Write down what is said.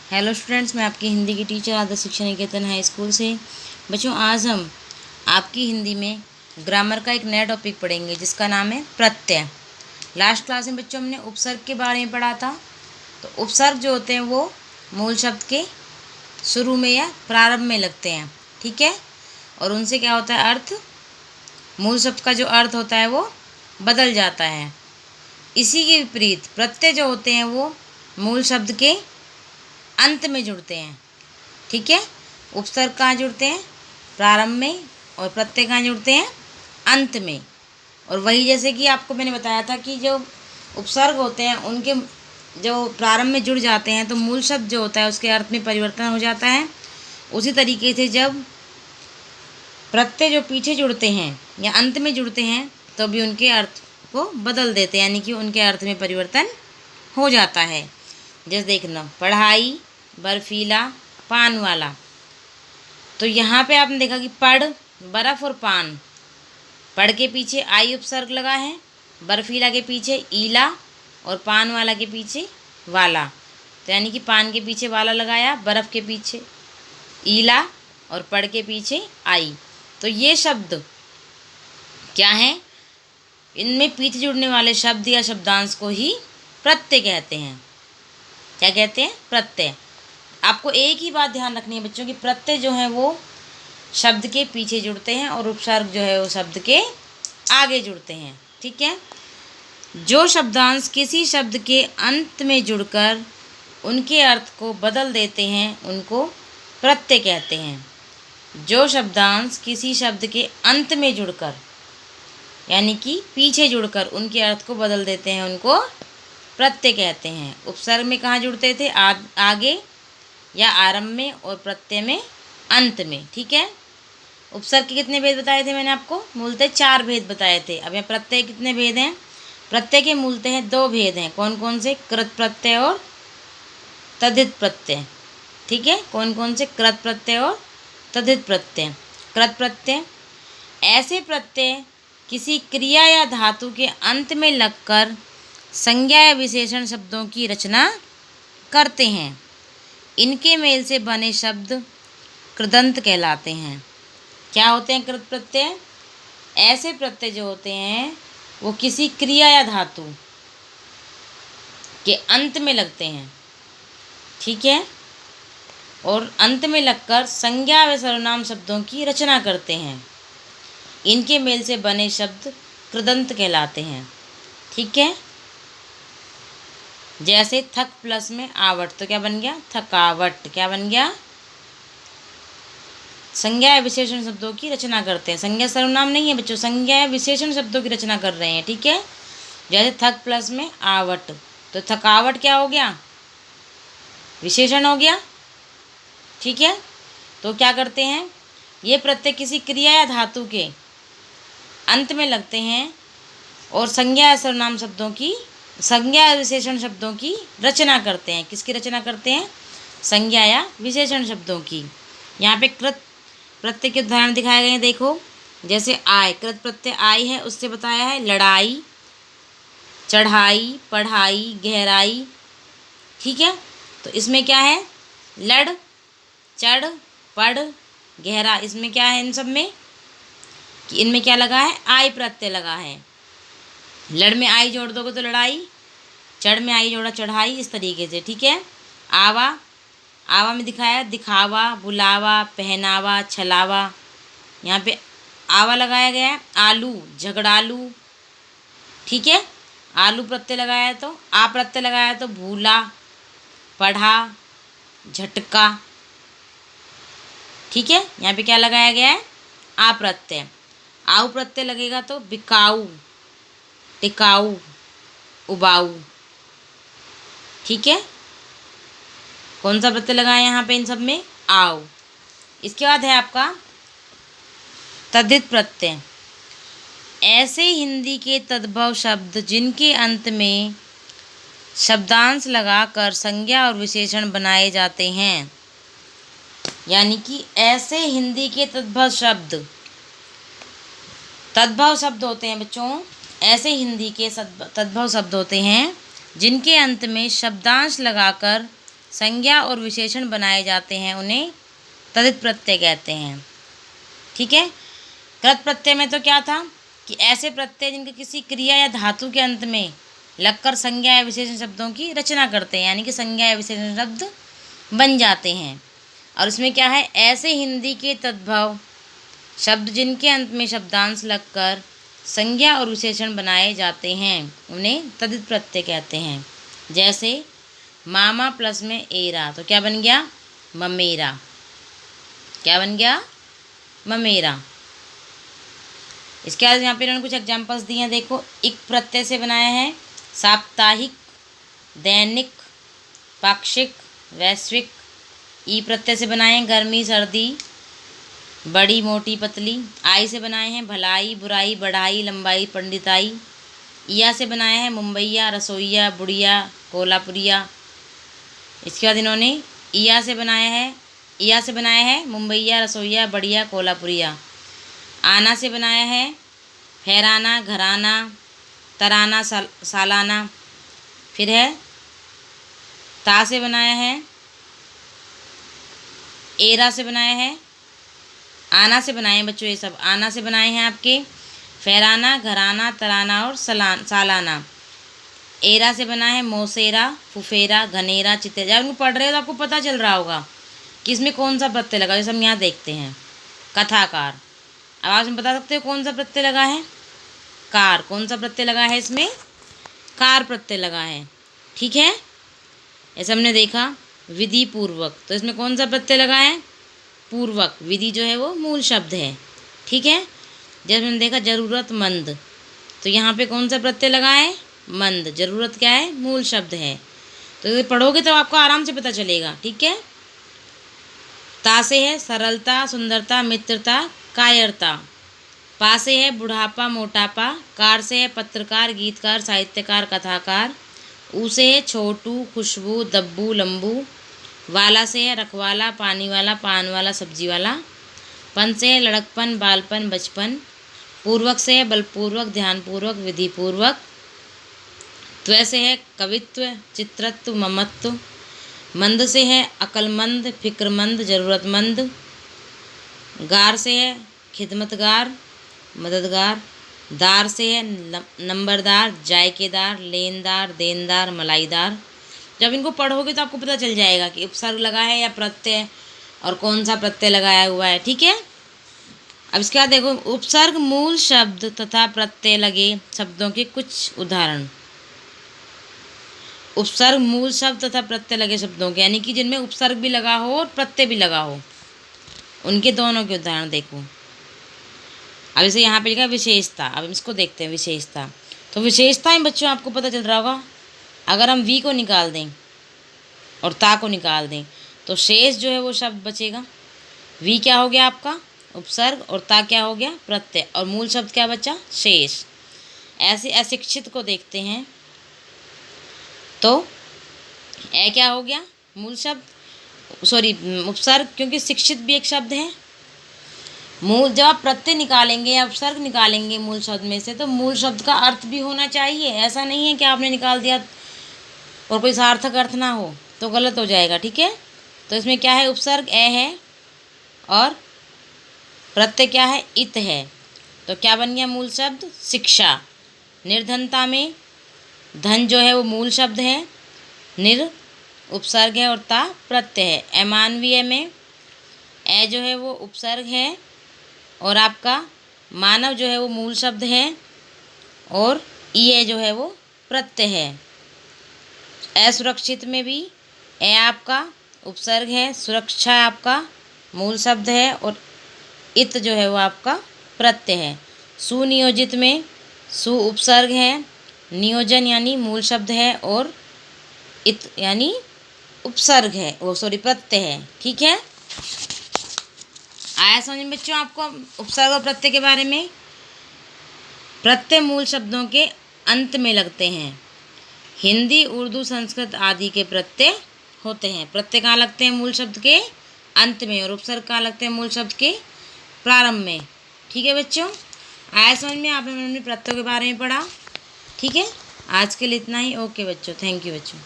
Hello students, मैं आपकी हिंदी की टीचर आदर्श शिक्षा निकेतन हाई स्कूल से। बच्चों, आज हम आपकी हिंदी में ग्रामर का एक नया टॉपिक पढ़ेंगे जिसका नाम है प्रत्यय। लास्ट क्लास में बच्चों हमने उपसर्ग के बारे में पढ़ा था। तो उपसर्ग जो होते हैं वो मूल शब्द के शुरू में या प्रारंभ में लगते हैं, ठीक है। और उनसे क्या होता है, अर्थ, मूल शब्द का जो अर्थ होता है वो बदल जाता है। इसी के विपरीत प्रत्यय जो होते हैं वो मूल शब्द के अंत में जुड़ते हैं, ठीक है। उपसर्ग कहाँ जुड़ते हैं? प्रारंभ में। और प्रत्यय कहाँ जुड़ते हैं? अंत में। और वही जैसे कि आपको मैंने बताया था कि जो उपसर्ग होते हैं उनके जो प्रारंभ में जुड़ जाते हैं तो मूल शब्द जो होता है उसके अर्थ में परिवर्तन हो जाता है। उसी तरीके से जब प्रत्यय जो पीछे जुड़ते हैं या अंत में जुड़ते हैं तो भी उनके अर्थ को बदल देते हैं, यानी कि उनके अर्थ में परिवर्तन हो जाता है। जैसे देखना, पढ़ाई, बर्फीला, पान वाला। तो यहाँ पे आपने देखा कि पढ़, बर्फ और पान, पढ़ के पीछे आई उपसर्ग लगा है, बर्फीला के पीछे ईला और पान वाला के पीछे वाला। तो यानी कि पान के पीछे वाला लगाया, बर्फ के पीछे ईला और पढ़ के पीछे आई। तो ये शब्द क्या हैं? इनमें पीछे जुड़ने वाले शब्द या शब्दांश को ही प्रत्यय कहते हैं। क्या कहते हैं? प्रत्यय। आपको एक ही बात ध्यान रखनी है बच्चों की प्रत्यय जो है वो शब्द के पीछे जुड़ते हैं और उपसर्ग जो है वो शब्द के आगे जुड़ते हैं, ठीक है। जो शब्दांश किसी शब्द के अंत में जुड़कर उनके अर्थ को बदल देते हैं उनको प्रत्यय कहते हैं। जो शब्दांश किसी शब्द के अंत में जुड़कर, यानी कि पीछे जुड़कर उनके अर्थ को बदल देते हैं उनको प्रत्यय कहते हैं। उपसर्ग में कहाँ जुड़ते थे? आगे या आरंभ में, और प्रत्यय में अंत में, ठीक है। उपसर्ग के कितने भेद बताए थे मैंने आपको? मूलतः 4 भेद बताए थे। अब यहाँ प्रत्यय कितने भेद हैं? प्रत्यय के मूलतः 2 भेद हैं। कौन कौन से? कृत प्रत्यय और तद्धित प्रत्यय, ठीक है। कौन कौन से? कृत प्रत्यय और तद्धित प्रत्यय। कृत प्रत्यय ऐसे प्रत्यय किसी क्रिया या धातु के अंत में लगकर संज्ञा या विशेषण शब्दों की रचना करते हैं। इनके मेल से बने शब्द कृदंत कहलाते हैं। क्या होते हैं कृत प्रत्यय? ऐसे प्रत्यय जो होते हैं वो किसी क्रिया या धातु के अंत में लगते हैं, ठीक है। और अंत में लगकर संज्ञा व सर्वनाम शब्दों की रचना करते हैं। इनके मेल से बने शब्द कृदंत कहलाते हैं, ठीक है। जैसे थक प्लस में आवट, तो क्या बन गया? थकावट। क्या बन गया? संज्ञा या विशेषण शब्दों की रचना करते हैं। संज्ञा सर्वनाम नहीं है बच्चों, संज्ञा या विशेषण शब्दों की रचना कर रहे हैं, ठीक है। जैसे थक प्लस में आवट, तो थकावट क्या हो गया? विशेषण हो गया, ठीक है। तो क्या करते हैं? ये प्रत्यय किसी क्रिया या धातु के अंत में लगते हैं और संज्ञा या सर्वनाम शब्दों की, संज्ञा या विशेषण शब्दों की रचना करते हैं। किसकी रचना करते हैं? संज्ञा या विशेषण शब्दों की। यहाँ पे कृत प्रत्यय के उदाहरण दिखाए गए हैं, देखो। जैसे आय, कृत प्रत्यय आय है, उससे बताया है लड़ाई, चढ़ाई, पढ़ाई, गहराई, ठीक है। तो इसमें क्या है? लड़, चढ़, पढ़, गहरा। इसमें क्या है? इन सब में कि इनमें क्या लगा है? आय प्रत्यय लगा है। लड़ में आई जोड़ दोगे तो लड़ाई, चढ़ में आई जोड़ा चढ़ाई, इस तरीके से, ठीक है। आवा, आवा में दिखाया दिखावा, बुलावा, पहनावा, छलावा। यहाँ पे आवा लगाया गया है। आलू, झगड़ालू, ठीक है। आलू प्रत्यय लगाया है तो, आ प्रत्यय लगाया है तो भूला, पढ़ा, झटका, ठीक है। यहाँ पे क्या लगाया गया है? आ प्रत्यय। आऊ प्रत्यय लगेगा तो बिकाऊ, टिकाऊ, उबाऊ, ठीक है। कौन सा प्रत्यय लगा है यहाँ पे इन सब में? आओ। इसके बाद है आपका तद्धित प्रत्यय। ऐसे हिंदी के तद्भव शब्द जिनके अंत में शब्दांश लगाकर संज्ञा और विशेषण बनाए जाते हैं। यानी कि ऐसे हिंदी के तद्भव शब्द होते हैं बच्चों। ऐसे हिंदी के तद्भव शब्द होते हैं जिनके अंत में शब्दांश लगाकर संज्ञा और विशेषण बनाए जाते हैं उन्हें तदित प्रत्यय कहते हैं। ठीक है। कृत प्रत्यय में तो क्या था कि ऐसे प्रत्यय जिनके किसी क्रिया या धातु के अंत में लगकर संज्ञा या विशेषण शब्दों की रचना करते हैं, यानी कि संज्ञा या विशेषण शब्द बन जाते हैं। और उसमें क्या है, ऐसे हिंदी के तद्भव शब्द जिनके अंत में शब्दांश लगकर संज्ञा और विशेषण बनाए जाते हैं उन्हें तदित प्रत्यय कहते हैं। जैसे मामा प्लस में एरा, तो क्या बन गया, ममेरा। क्या बन गया, ममेरा। इसके बाद यहाँ पे इन्होंने कुछ एग्जाम्पल्स दिए हैं, देखो। इक प्रत्यय से बनाया है साप्ताहिक, दैनिक, पाक्षिक, वैश्विक। ई प्रत्यय से बनाए हैं गर्मी, सर्दी, बड़ी, मोटी, पतली। आई से बनाए हैं भलाई, बुराई, बढ़ाई, लंबाई, पंडिताई। इया से बनाया है मुंबईया, रसोईया, बुढ़िया, कोल्हापुरिया। इसके बाद इन्होंने इया से बनाया है मुंबईया, रसोईया, बढ़िया, कोल्हापुरिया। आना से बनाया है फहराना, घराना, तराना, सालाना। फिर है ता से बनाया है, एरा से बनाया है, आना से बनाए हैं बच्चों, ये सब आना से बनाए हैं आपके फहराना, घराना, तराना और सालाना। एरा से बना है मौसेरा, फुफेरा, घनेरा, चितेरा। जब उनको पढ़ रहे हो तो आपको पता चल रहा होगा कि इसमें कौन सा प्रत्यय लगा, जैसे हम यहाँ देखते हैं कथाकार। अब आप इसमें बता सकते हो कौन सा प्रत्यय लगा है, कार। कौन सा प्रत्यय लगा है इसमें, कार प्रत्यय लगा है। ठीक है। ऐसे हमने देखा विधि पूर्वक, तो इसमें कौन सा प्रत्यय लगा है, पूर्वक। विधि जो है वो मूल शब्द है। ठीक है। जब हमने देखा जरूरतमंद, तो यहाँ पे कौन सा प्रत्यय लगा है, मंद। जरूरत क्या है, मूल शब्द है। तो पढ़ोगे तो आपको आराम से पता चलेगा। ठीक है। ता से है सरलता, सुंदरता, मित्रता, कायरता। पा से है बुढ़ापा, मोटापा। कार से है पत्रकार, गीतकार, साहित्यकार, कथाकार। ऊ से है छोटू, खुशबू, दब्बू, लंबू। वाला से है रखवाला, पानी वाला, पान वाला, सब्जी वाला। पन से है लड़कपन, बालपन, बचपन। पूर्वक से है बलपूर्वक, ध्यानपूर्वक, विधिपूर्वक। त्व से है कवित्व, चित्रत्व, ममत्व। मंद से है अक्लमंद, फिक्रमंद, ज़रूरतमंद। गार से है खिदमतगार, मददगार। दार से है नंबरदार, जायकेदार, लेनदार, देनदार, मलाईदार। जब इनको पढ़ोगे तो आपको पता चल जाएगा कि उपसर्ग लगा है या प्रत्यय, और कौन सा प्रत्यय लगाया हुआ है। ठीक है। अब इसके बाद देखो उपसर्ग मूल शब्द तथा प्रत्यय लगे शब्दों के कुछ उदाहरण। उपसर्ग मूल शब्द तथा प्रत्यय लगे शब्दों के, यानी कि जिनमें उपसर्ग भी लगा हो और प्रत्यय भी लगा हो, उनके दोनों के उदाहरण देखो। अब इसे यहाँ पे लिखा विशेषता। अब इसको देखते हैं विशेषता। तो विशेषताएं बच्चों आपको पता चल रहा होगा, अगर हम वी को निकाल दें और ता को निकाल दें तो शेष जो है वो शब्द बचेगा। वी क्या हो गया आपका, उपसर्ग, और ता क्या हो गया, प्रत्यय, और मूल शब्द क्या बचा, शेष। ऐसे अशिक्षित को देखते हैं तो ए क्या हो गया, मूल शब्द, सॉरी उपसर्ग, क्योंकि शिक्षित भी एक शब्द है। मूल, जब आप प्रत्यय निकालेंगे या उपसर्ग निकालेंगे मूल शब्द में से, तो मूल शब्द का अर्थ भी होना चाहिए। ऐसा नहीं है कि आपने निकाल दिया और कोई सार्थक अर्थ ना हो तो गलत हो जाएगा। ठीक है। तो इसमें क्या है, उपसर्ग ए है और प्रत्यय क्या है, इत है। तो क्या बन गया मूल शब्द, शिक्षा। निर्धनता में धन जो है वो मूल शब्द है, निर उपसर्ग है और ता प्रत्यय है। अमानवीय में ए जो है वो उपसर्ग है और आपका मानव जो है वो मूल शब्द है, और ई जो है वो प्रत्यय है। असुरक्षित में भी ए आपका उपसर्ग है, सुरक्षा आपका मूल शब्द है, और इत जो है वो आपका प्रत्यय है। सुनियोजित में सु उपसर्ग है, नियोजन यानी मूल शब्द है, और इत यानी उपसर्ग है, वो सॉरी प्रत्यय है। ठीक है। आया समझ में बच्चों आपको उपसर्ग और प्रत्यय के बारे में। प्रत्यय मूल शब्दों के अंत में लगते हैं। हिंदी, उर्दू, संस्कृत आदि के प्रत्यय होते हैं। प्रत्यय कहाँ लगते हैं, मूल शब्द के अंत में, और उपसर्ग कहाँ लगते हैं, मूल शब्द के प्रारंभ में। ठीक है बच्चों, आया समझ में, आपने प्रत्ययों के बारे में पढ़ा। ठीक है। आज के लिए इतना ही। ओके बच्चों, थैंक यू बच्चों।